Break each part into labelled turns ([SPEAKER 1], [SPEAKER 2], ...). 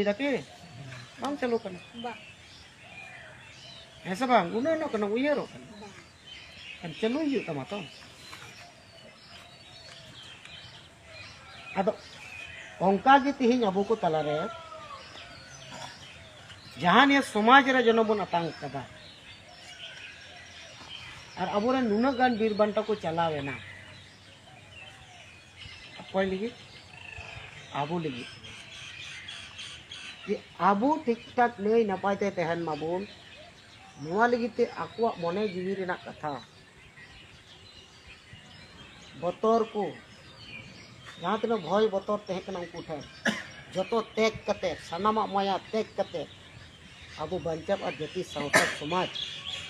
[SPEAKER 1] Tapi bang calo kan ऐसा bang उन्हें ना करना वो ये रो kan calo yuk tama to ado ongka ge tihin abu ko talare jahan ye samaj re jono bon atang kada ar abore nuna gan bir banta ko chalawe na apoy ligi abu ligi ये आबू ठीक ठाक नहीं नपायते तहन माबून नुआ लगिते आकुआ मने जीवी रेना कथा बतर को जहाँ तीन भय बतर तहकना उनको ठेन जतो त्याग कते सनामा माया त्याग कते आबू बंचाब और जति सावता समाज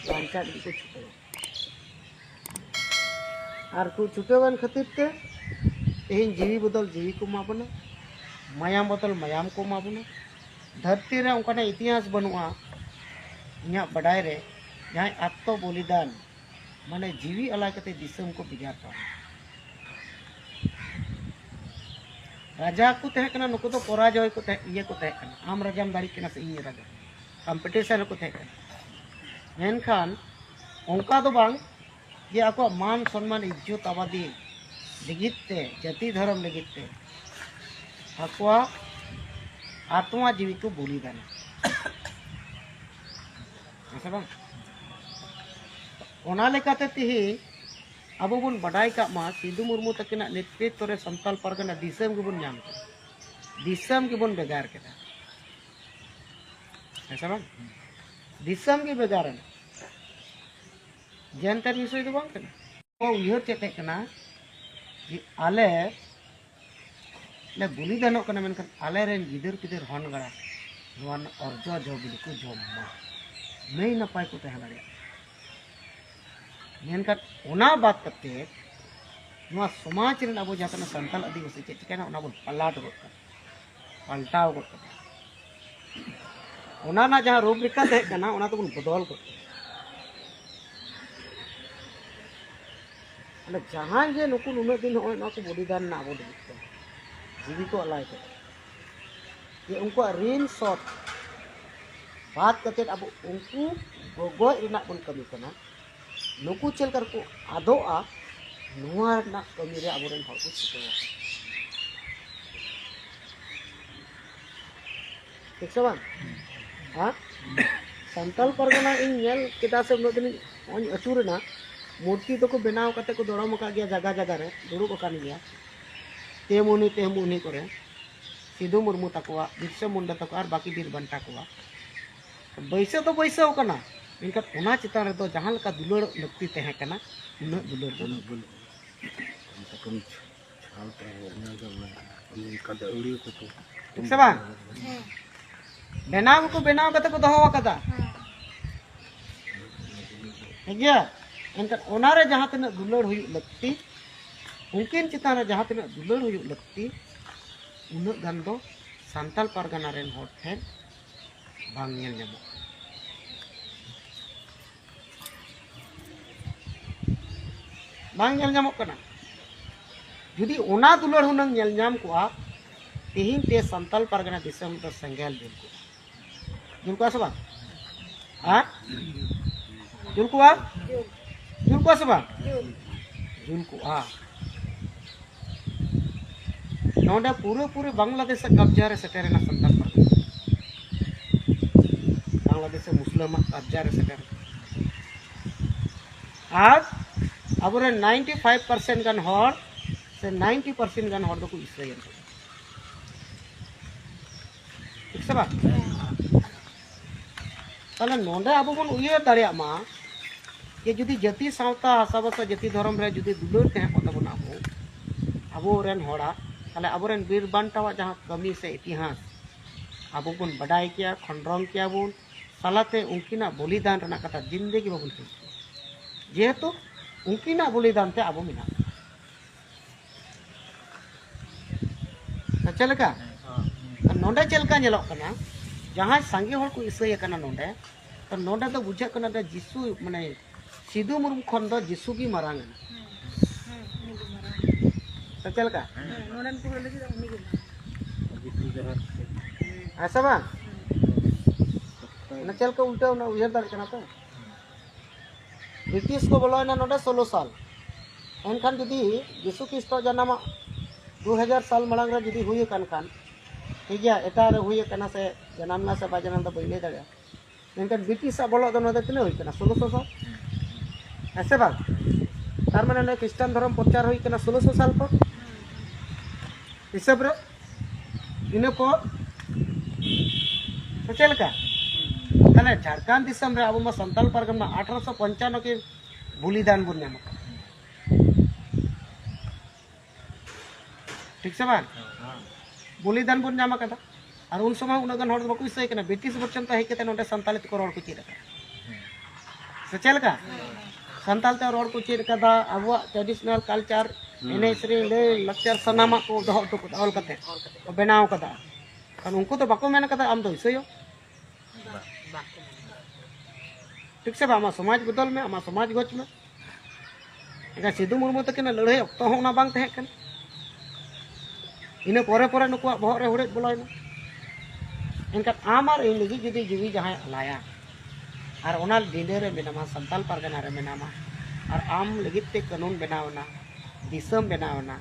[SPEAKER 1] बंचाब को छुटे और को छुटेवन खातिर ते तेहिन जीवी बदल जीवी को माबना मायाम बदल मायाम को माबना धरती रे उनका इतिहास बनुआ इना बड़ाई रे जहाँ आत्म बलिदान माने जीवी अला कते दिसम को बिगाता राजा को तहकना नुको तो पराजय को ये को तहकना आम राजाम दाड़ी केना से इन राजा कंपटीशन को तहकना मेनखान उनका तो बांग ये आको मान सम्मान इज्जत आबादी लगिते जाति धर्म लगिते आको आत्मा जीवी को बलिदान ऐसा बांग ओना लेकाते तिही अब बन बड़ाई का मा सिद्धू मुर्मू तकिना नेतृत्व रे संताल परगना दिसम के बन नाम दिसम के बन बेगार केदा ऐसा बांग दिसम के बेगार जनता विषय तो बांग कना ओ उयहर चेते कना कि आले ले बलिदान कना मेनखान आले रेन गिदर पिदर हन गड़ा नोन अर्ज जबिल को जम मा नहीं नपाय को तहन दाड़े मेनखान ओना बात करते नोआ समाज रे अब जहाँ संताल आदिवासी चे चिकाना ओना बन पलटाव गद ओना ना जहाँ रूपरेखा तहे कना ओना तो बन बदल गद अने जहाँ जे नुकु नुना दिन होय ना को बलिदान ना अब जीवी को अलाय के ये उनको ऋण शॉट बात करते अब उनको गोगोय रिना बन कमी कना नुकु चल कर को आदोआ नुआ ना कमी रे अबोरन हर को छितो ठीक से बांग हां संताल परगना इन नेल केदा से नो दिन अचुरना मूर्ति तो को बनाव कते को दरम का गया जगह जगह रे दुरुब कान गया तेमुनी करे सिद्धू मुर्मू तकवा बिरसा मुंडा तक और बाकी बीर बंटा को बैसा तो बैसा कना इनका ओना चितान रे तो जहां लका दुलड़ लगती तहे कना उना दुलड़ ठीक से बांग बनाव कते को दोहो कदा ठीक गया इनका ओना रे जहां तने दुलड़ हुई लगती उनकिन चितान जहाँ तीन दुलड़ हुई लगती उन गान दो सांताल परगना रेन होर ठेन बांग नेल ᱧᱟᱢᱚᱜ बांग नेल ᱧᱟᱢᱚᱜ कना जुदी ओना दुलड़ हुनंग नेल ᱧᱟᱢ कोआ तेहिन ते सांताल परगना दिसम तो संगेल जुल को सबा हां जुल को सबा जुल को नोडा पूरे बांग्लादेश कब्जा रे सेटेरना संताल परगना बांग्लादेश मुस्लिम कब्जा रे सेटेर आज अब 95% गान हर से 90% गान हर दको इस्राएल ठीक से बा ताले नोडा अब बन उयर दाड़िया मा ये जुदी जाति सावता आसाबसा जाति धर्म रे जुदी दुलड़ तहे को तबना अबो रेन होड़ा ताले अबोरेन बीर बांटावा जहाँ कमी से इतिहास अब बन बड़ाई किया खंडरम किया बन सालाते उनकिना बलिदान रना कथा जिंदगी बाबन जेहेतु उनकिना बलिदान ते अब मिना चलका नोडे चलका नेलो कना जहाँ संगे हर को इसय कना नोडे तो नोडे तो बुझा कना जिसु माने सिद्धू मुर्मू खन दो जिसु की मारांग चलका ऐसा बांग चल के उल्टे उयर दाड़े तो ब्रिटिश को बोलो ना 16 साल एनखान जुदी यीशु ख्रिस्ट जन्म 2000 साल मांग रे जुदी हुई कान खान ठीक है एटा रे हुई कना से जन्मना से बा जन्म तो बइले दाड़े एनखान ब्रिटिश बोलो तो नोदे तिने हुई कना 1600 साल ऐसे बांग तार माने ख्रिस्टान धर्म प्रचार हुई कना 1600 साल पर हिसाब रे इने पर तो चलका तने झारखंड दिसम रे अब मा संताल परगना 1895 के बलिदान बन नाम ठीक से बांग बलिदान बन नाम कदा और उन समय उनगन हर बको सही कना ब्रिटिश बच्चन तो हेके नोडे संताल को रोड को चेद से चलका संताल ते रोड को चेद कदा अब ट्रेडिशनल कल्चर एने श्री ले लक्चर सनामा को दो तो ऑल कते बनाव कदा कारण उनको तो बको मेन कदा आम तो इसयो ठीक से आमा समाज बदल में आमा समाज गच में एका सिद्धू मुर्मू तकिन लड़ाई अक्तो होना बांग तहे कन इने परे परे नुकुआ बहर रे हुड़े बोलायना एनका आमार इन लगी जुदी जीवी जहां अलाया और ओना डिंडे रे मेनामा संताल परगना रे मेनामा और आम लगी ते कानून बनावना दिसम बनावना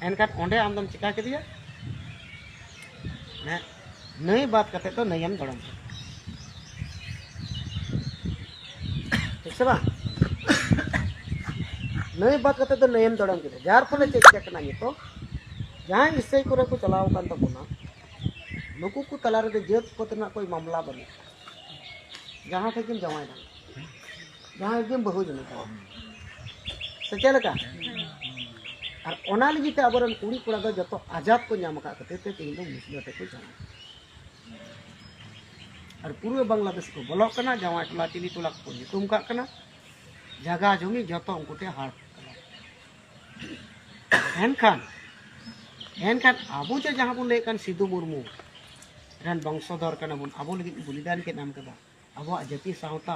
[SPEAKER 1] एनका ओंडे आमदम चिका के दिया ना नई बात करते तो नयम दड़म ठीक बा नई बात करते तो नयम दड़म के जार फले चेक करना ये तो जहां इससे करे को चलाव कान तबना नुकु को तला रे जेत पतना कोई मामला बने जहां थे किम जवाय दा जहां एकदम बहु जने का से चलका और ओना लगी ते अबरन कुड़ी कुड़ा दो जतो आजाद को नाम का कते ते तीन दो मुस्लिम ते को जाना और पूर्व बांग्लादेश को ब्लॉक करना जवाय टोला तिली टोला को नितुम का करना जगह जमी जतो उनको ते हार एनखान आबो जे जहां बन लेकन सिद्धू मुर्मू रन वंशधर कना बन आबो लगी बलिदान के नाम कदा आबो जाति सावता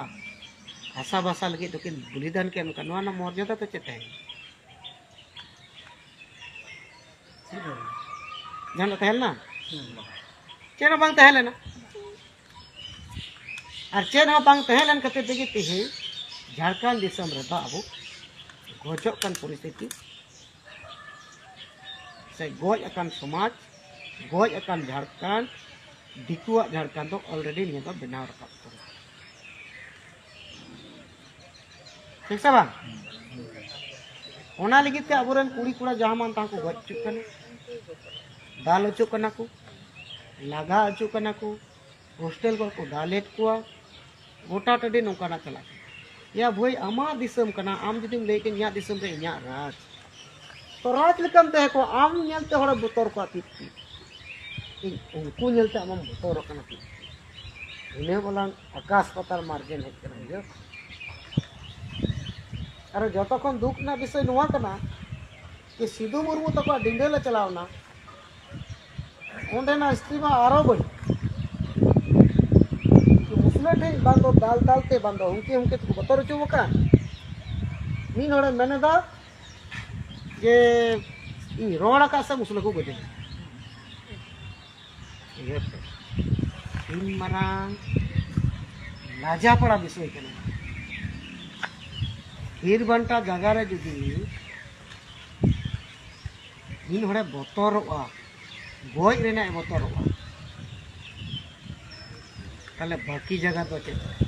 [SPEAKER 1] भाषा भाषा लगी तो बलिदान के नवा ना मर्यादा तो चेते जान तहलना चेन बांग तहलेना और चेन बांग तहलन कते तेगे तेहे झारखंड दिसम रे आबो गजक कान परिस्थिति से गज अकान समाज गज अकान झारखंड दिकुआ झारखंड तो ऑलरेडी निया तो बनाव रकाब कर ठीक से बांग ओना लगी ते अबरन कुड़ी कुड़ा जहां मान ता को गज चुकन दाल अचु कना को लगा अचु कना को हॉस्टल को दालेट को गोटा टडी नोका ना चला या भाई आमा दिसम कना आम जदिम ले के न्या दिसम रे न्या राज तो राज लेकम ते को आम नेलते हड़ बतर को आती उनको नेलते आम बतर कना ती इने बोला आकाश पताल मार्जिन है कना अरे जतो खन दुख ना विषय नवा कना कि सिद्धू मुर्मू तक डिंडे ले चलावना ओंडे ना स्त्री मा आरो बई मुसले ठे बांधो दाल दालते बांधो उनके तो बतर चुब का मीन हड़े मेने दा जे इ रोड़ा का से मुसले को गजे ये इन मरांग लाजा पड़ा विषय कना हिर बंटा जगह रे जुदी इन हड़े बतरवा गज रेना बतरवा ताले बाकी जगह तो चेक